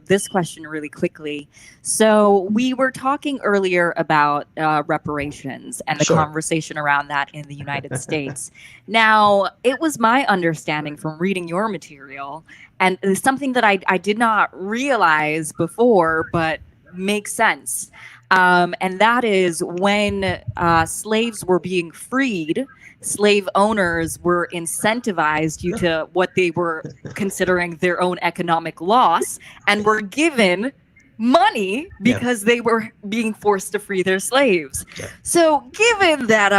this question really quickly. So we were talking earlier about reparations and the Sure. conversation around that in the United States. Now, it was my understanding from reading your material, and it's something that I did not realize before, but makes sense. And that is when slaves were being freed, slave owners were incentivized due to what they were considering their own economic loss and were given money because they were being forced to free their slaves. Yeah. So given that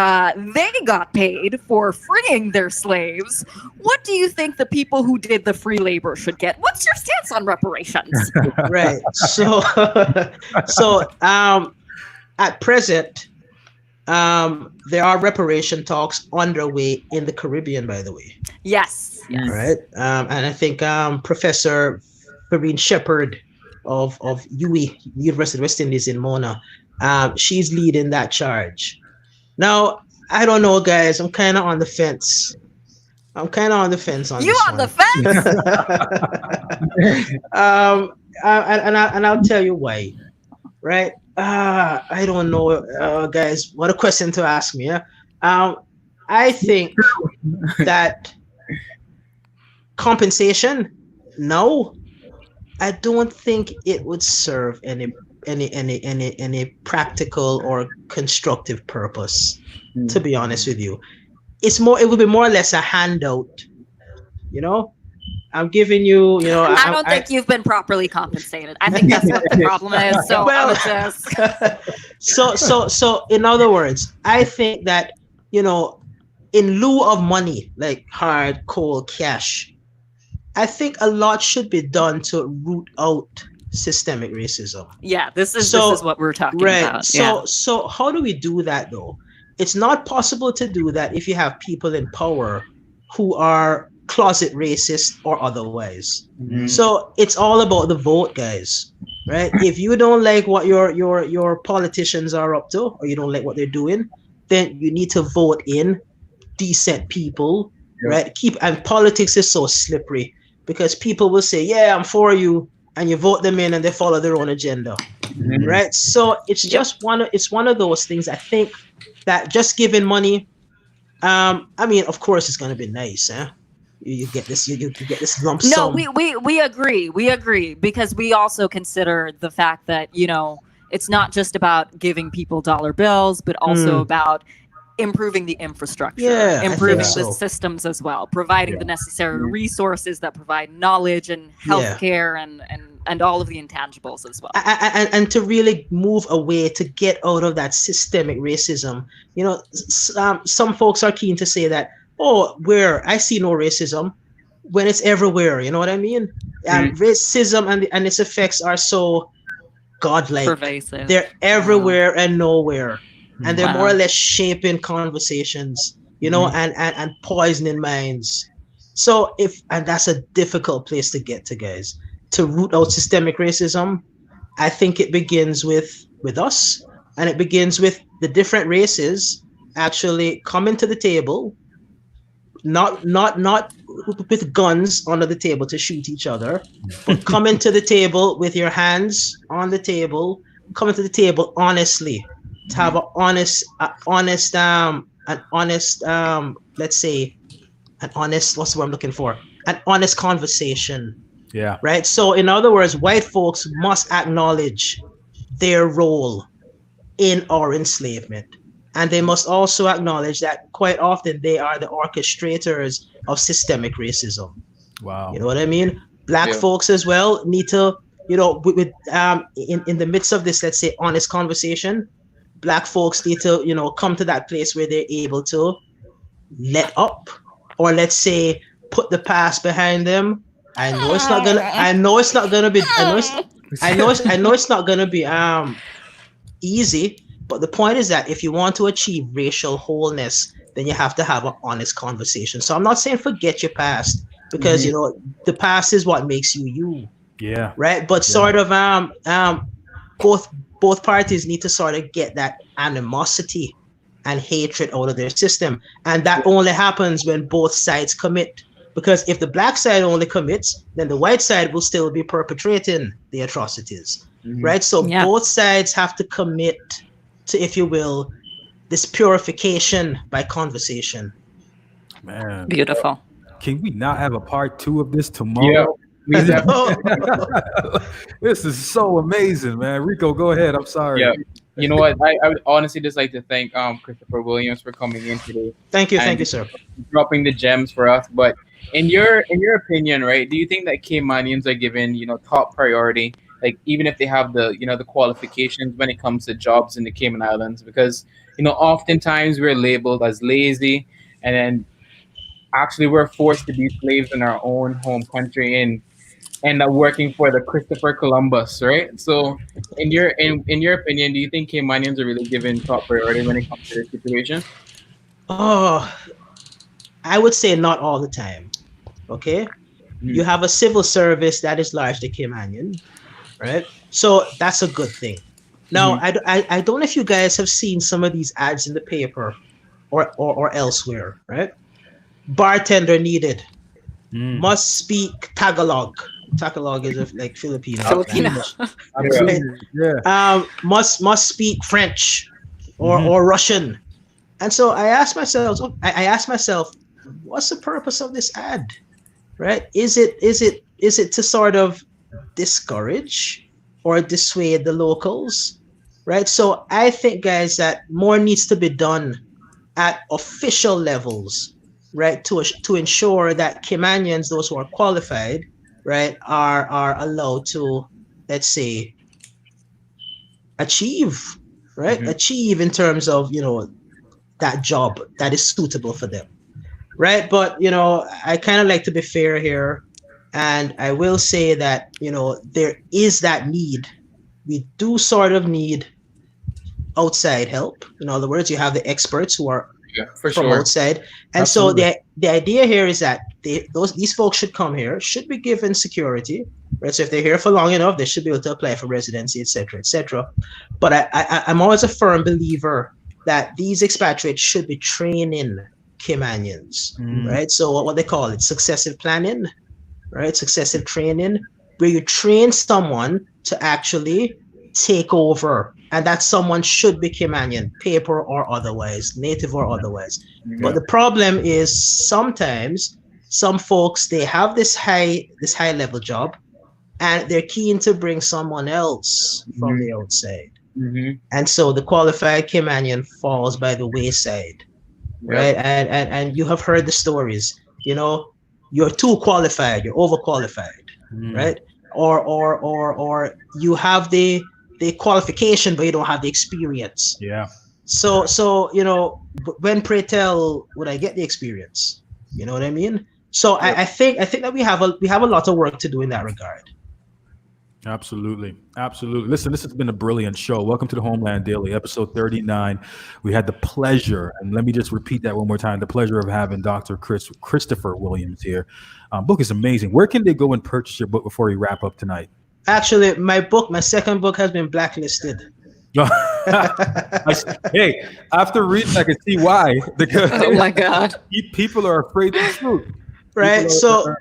they got paid for freeing their slaves, what do you think the people who did the free labor should get? What's your stance on reparations? Right. So, at present, there are reparation talks underway in the Caribbean, by the way. Yes. All right. And I think Professor Farine Shepherd of UWI, University of West Indies in Mona, she's leading that charge. Now, I don't know, guys. I'm kind of on the fence. On You this on one. the fence? And I'll tell you why. Right? I don't know, guys. What a question to ask me. Yeah? I think that compensation, no, I don't think it would serve any practical or constructive purpose. To be honest with you, it would be more or less a handout. I'm giving you, I don't think you've been properly compensated. I think that's what the problem is. So Well, I would just so in other words, I think that, in lieu of money, like hard, cold cash, I think a lot should be done to root out systemic racism. yeah, this is what we're talking Right. about. So how do we do that though? It's not possible to do that if you have people in power who are closet racist or otherwise. So it's all about the vote, guys. Right? If you don't like what your politicians are up to, or you don't like what they're doing, then you need to vote in decent people. Right? And politics is so slippery because people will say, "Yeah, I'm for you," and you vote them in, and they follow their own agenda. Right? So it's just one of those things. I think that just giving money, I mean, of course, it's going to be nice, eh? You get this, you get this lump sum. No, we agree because we also consider the fact that it's not just about giving people dollar bills, but also about improving the infrastructure, improving the systems as well, providing the necessary resources that provide knowledge and healthcare and all of the intangibles as well. And to really move away, to get out of that systemic racism. Some folks are keen to say that, where I see no racism, when it's everywhere. You know what I mean? Racism and its effects are so godlike. Pervasive. They're everywhere and nowhere. And they're more or less shaping conversations, and poisoning minds. So and that's a difficult place to get to, guys. To root out systemic racism, I think it begins with us, and it begins with the different races actually coming to the table, not with guns under the table to shoot each other, but coming to the table with your hands on the table, coming to the table honestly, to have an honest, let's say, what's the word I'm looking for? An honest conversation. Yeah. Right. So in other words, white folks must acknowledge their role in our enslavement. And they must also acknowledge that quite often they are the orchestrators of systemic racism. Wow. You know what I mean? Black Yeah. folks as well need to, in the midst of this, let's say, honest conversation, Black folks need to, come to that place where they're able to let up, or let's say, put the past behind them. I know it's not gonna be. I know it's not gonna be easy. But the point is that if you want to achieve racial wholeness, then you have to have an honest conversation. So I'm not saying forget your past, because the past is what makes you you, Yeah. right? But sort of both parties need to sort of get that animosity and hatred out of their system, and that only happens when both sides commit. Because if the black side only commits, then the white side will still be perpetrating the atrocities, right? So both sides have to commit to, if you will, this purification by conversation. Man. Beautiful. Can we not have a part 2 of this tomorrow? Yeah. This is so amazing, man. Rico, go ahead. I'm sorry. Yeah. You know what? I would honestly just like to thank Christopher Williams for coming in today. Thank you, sir. Dropping the gems for us. But in your opinion, right? Do you think that Caymanians are given top priority, like even if they have the the qualifications when it comes to jobs in the Cayman Islands? Because oftentimes we're labeled as lazy, and then actually we're forced to be slaves in our own home country and end up working for the Christopher Columbus, right? So, in your opinion, do you think Caymanians are really given top priority when it comes to this situation? Oh, I would say not all the time. Okay, you have a civil service that is largely Caymanian, right? So that's a good thing. Now, I don't know if you guys have seen some of these ads in the paper or elsewhere, right? Bartender needed, must speak Tagalog. Tagalog is like Filipino. Right? Yeah. Must speak French or Russian. And so I asked myself, what's the purpose of this ad? Right? Is it to sort of discourage or dissuade the locals? Right? So I think, guys, that more needs to be done at official levels, right? To ensure that Caymanians, those who are qualified, right, are allowed to, let's say, achieve in terms of that job that is suitable for them, right? But I kind of like to be fair here, and I will say that there is that need. We do sort of need outside help. In other words, you have the experts who are from outside, and Absolutely. So the idea here is that these folks should come here, should be given security, right? So if they're here for long enough, they should be able to apply for residency, etc., etc. But I'm always a firm believer that these expatriates should be training Caymanians, right? So what they call it, successive planning, right? Successive training, where you train someone to actually take over. And that someone should be Caymanian, paper or otherwise, native or otherwise. Yeah. But the problem is sometimes some folks, they have this high level job, and they're keen to bring someone else from the outside. And so the qualified Caymanian falls by the wayside, right? And you have heard the stories. You're too qualified, you're overqualified, right? Or you have the qualification, but you don't have the experience. Yeah. So when, pray tell, would I get the experience? You know what I mean? So yeah. I think that we have a lot of work to do in that regard. Absolutely. Listen, this has been a brilliant show. Welcome to the Homeland Daily, episode 39. We had the pleasure, and let me just repeat that one more time, the pleasure of having Dr. Christopher Williams here. Book is amazing. Where can they go and purchase your book before we wrap up tonight? Actually, my second book has been blacklisted. Hey, after reading, I can see why. Because oh my God, people are afraid of the truth. Right. So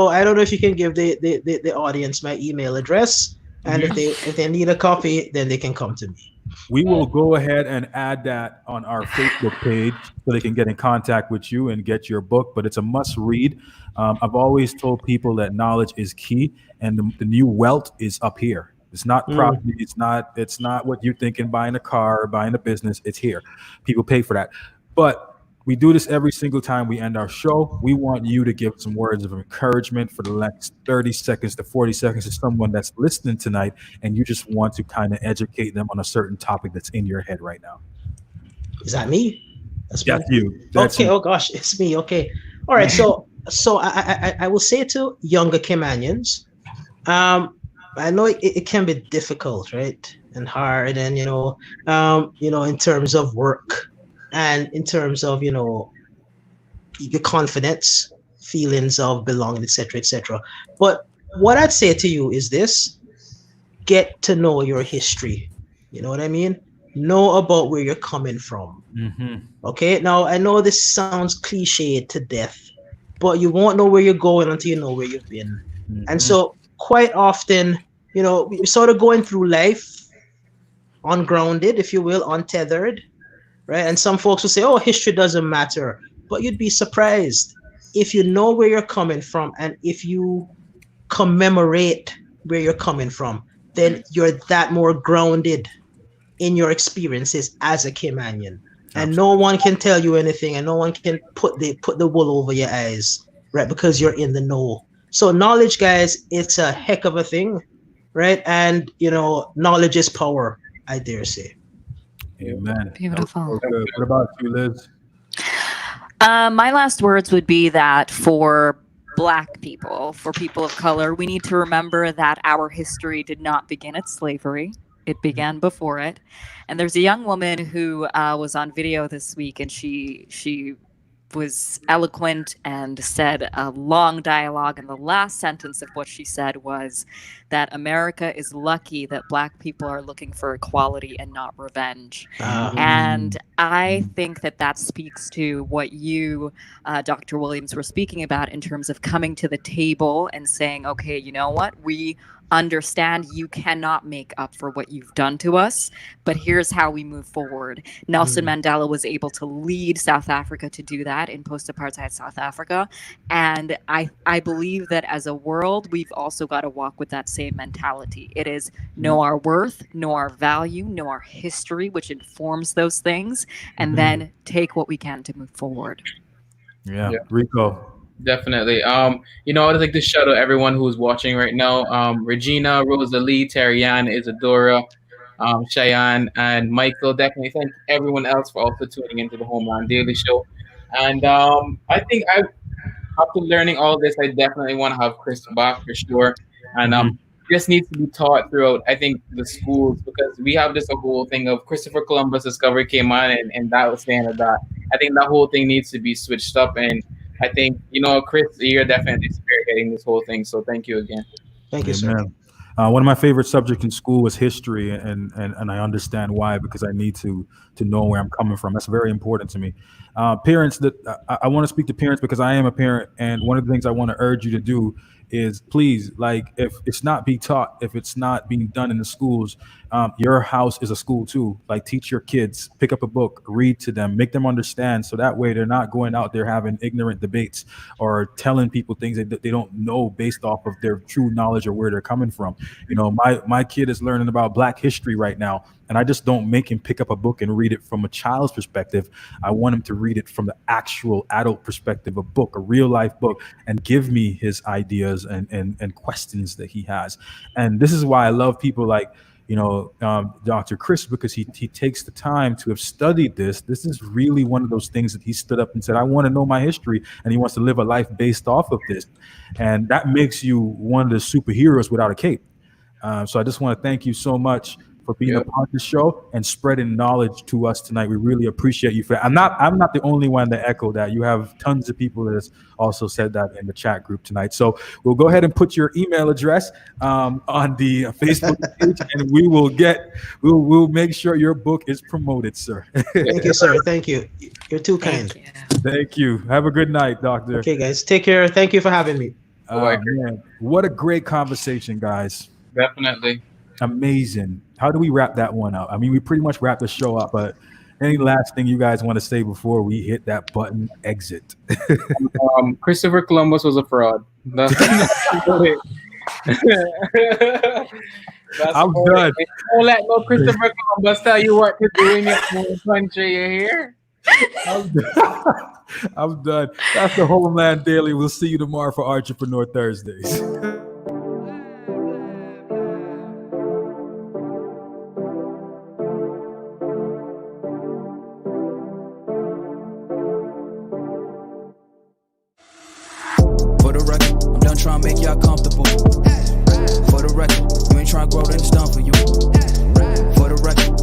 I don't know if you can give the audience my email address, and if they need a copy, then they can come to me. We will go ahead and add that on our Facebook page so they can get in contact with you and get your book. But it's a must read. I've always told people that knowledge is key, and the new wealth is up here. It's not property. It's not what you're thinking, buying a car or buying a business. It's here. People pay for that. But we do this every single time we end our show. We want you to give some words of encouragement for the next 30 seconds to 40 seconds to someone that's listening tonight, and you just want to kind of educate them on a certain topic that's in your head right now. Is that me? That's you. That's okay. you. Oh gosh, it's me. Okay. All right. So I will say to younger Caymanians, I know it can be difficult, right, and hard, and in terms of work, and in terms of your confidence, feelings of belonging, etc., etc. But what I'd say to you is this: get to know your history. You know what I mean? Know about where you're coming from. Okay. Now I know this sounds cliched to death, but you won't know where you're going until you know where you've been. And so quite often, we're sort of going through life ungrounded, if you will, untethered, right? And some folks will say, oh, history doesn't matter. But you'd be surprised if you know where you're coming from, and if you commemorate where you're coming from, then you're that more grounded in your experiences as a Caymanian. And no one can tell you anything, and no one can put the wool over your eyes, right? Because you're in the know. So knowledge, guys, it's a heck of a thing, right? And knowledge is power, I dare say. Amen. Beautiful. So good. What about you, Liz? My last words would be that for Black people, for people of color, we need to remember that our history did not begin at slavery. It began before it. And there's a young woman who was on video this week, and she was eloquent and said a long dialogue. And the last sentence of what she said was that America is lucky that Black people are looking for equality and not revenge. And I think that speaks to what you, Dr. Williams, were speaking about in terms of coming to the table and saying, okay, you know what? We understand you cannot make up for what you've done to us, but here's how we move forward. Nelson Mandela was able to lead South Africa to do that in post-apartheid South Africa. And I believe that as a world, we've also got to walk with that same mentality. It is know our worth, know our value, know our history, which informs those things, and then take what we can to move forward. Yeah. Rico. Definitely. I'd like to shout out everyone who's watching right now. Regina, Rosalie, Terrianne, Isadora, Cheyenne, and Michael. Definitely thank everyone else for also tuning into the Homeland Daily Show. And I think after learning all this, I definitely want to have Chris back for sure. And this needs to be taught throughout, I think, the schools, because we have this whole thing of Christopher Columbus discovery came on, and that was the end of that. I think that whole thing needs to be switched up, and I think, Chris, you're definitely spearheading this whole thing. So thank you again. Thank you, sir. One of my favorite subjects in school was history, and I understand why, because I need to know where I'm coming from. That's very important to me. Parents, I want to speak to parents because I am a parent, and one of the things I want to urge you to do is please, if it's not being taught, if it's not being done in the schools, your house is a school too. Teach your kids, pick up a book, read to them, make them understand, so that way they're not going out there having ignorant debates or telling people things that they don't know based off of their true knowledge or where they're coming from. My kid is learning about Black history right now, and I just don't make him pick up a book and read it from a child's perspective. I want him to read it from the actual adult perspective, a book, a real life book, and give me his ideas and questions that he has. And this is why I love people like Dr. Chris, because he takes the time to have studied this. This is really one of those things that he stood up and said, I want to know my history, and he wants to live a life based off of this. And that makes you one of the superheroes without a cape. So I just want to thank you so much for being a part of the show and spreading knowledge to us tonight. We really appreciate you for that. I'm not the only one to echo that. You have tons of people that has also said that in the chat group tonight. So we'll go ahead and put your email address on the Facebook page, and we'll make sure your book is promoted, sir. Thank you, sir. Thank you. You're too kind. Thank you. Have a good night, doctor. Okay, guys. Take care. Thank you for having me. Man, what a great conversation, guys. Definitely. Amazing. How do we wrap that one up? I mean, we pretty much wrapped the show up, but any last thing you guys want to say before we hit that button exit? Christopher Columbus was a fraud. That's I'm done. Don't let no Christopher Columbus tell you what to do in your own country. You hear? I'm done. I'm done. That's the Homeland Daily. We'll see you tomorrow for Entrepreneur Thursdays. For the record, I'm done trying to make y'all comfortable. For the record, you ain't trying to grow, then it's done for you. For the record,